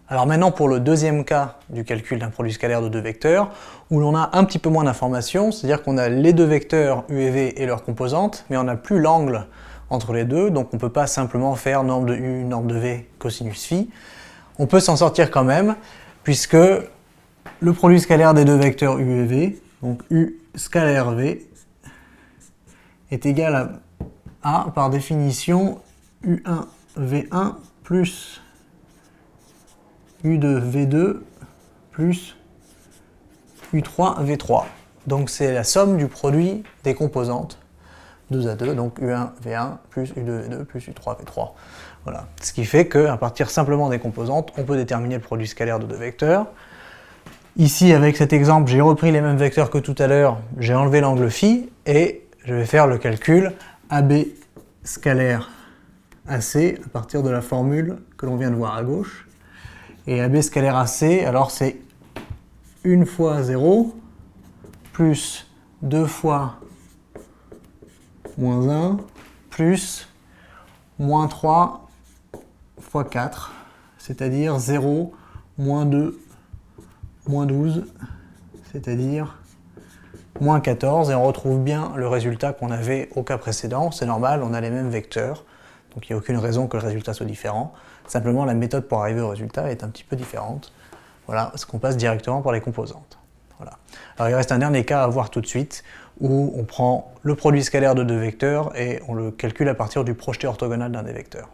Alors maintenant pour le deuxième cas du calcul d'un produit scalaire de deux vecteurs, où l'on a un petit peu moins d'informations, c'est-à-dire qu'on a les deux vecteurs u et v et leurs composantes, mais on n'a plus l'angle entre les deux, donc on ne peut pas simplement faire norme de u, norme de v, cosinus phi. On peut s'en sortir quand même, puisque le produit scalaire des deux vecteurs u et v, donc u scalaire v, est égal à par définition u1 v1 plus u2 v2 plus u3 v3. Donc c'est la somme du produit des composantes 2 à 2, donc u1 v1 plus u2 v2 plus u3 v3. Voilà. Ce qui fait qu'à partir simplement des composantes, on peut déterminer le produit scalaire de deux vecteurs. Ici, avec cet exemple, j'ai repris les mêmes vecteurs que tout à l'heure, j'ai enlevé l'angle phi et je vais faire le calcul AB scalaire AC à partir de la formule que l'on vient de voir à gauche. Et AB scalaire AC, alors c'est 1 fois 0 plus 2 fois moins 1 plus moins 3 fois 4, c'est-à-dire 0, moins 2, moins 12, c'est-à-dire moins 14, et on retrouve bien le résultat qu'on avait au cas précédent. C'est normal, on a les mêmes vecteurs, donc il n'y a aucune raison que le résultat soit différent. Simplement, la méthode pour arriver au résultat est un petit peu différente. Voilà, parce qu'on passe directement par les composantes. Voilà. Alors il reste un dernier cas à voir tout de suite, où on prend le produit scalaire de deux vecteurs et on le calcule à partir du projeté orthogonal d'un des vecteurs.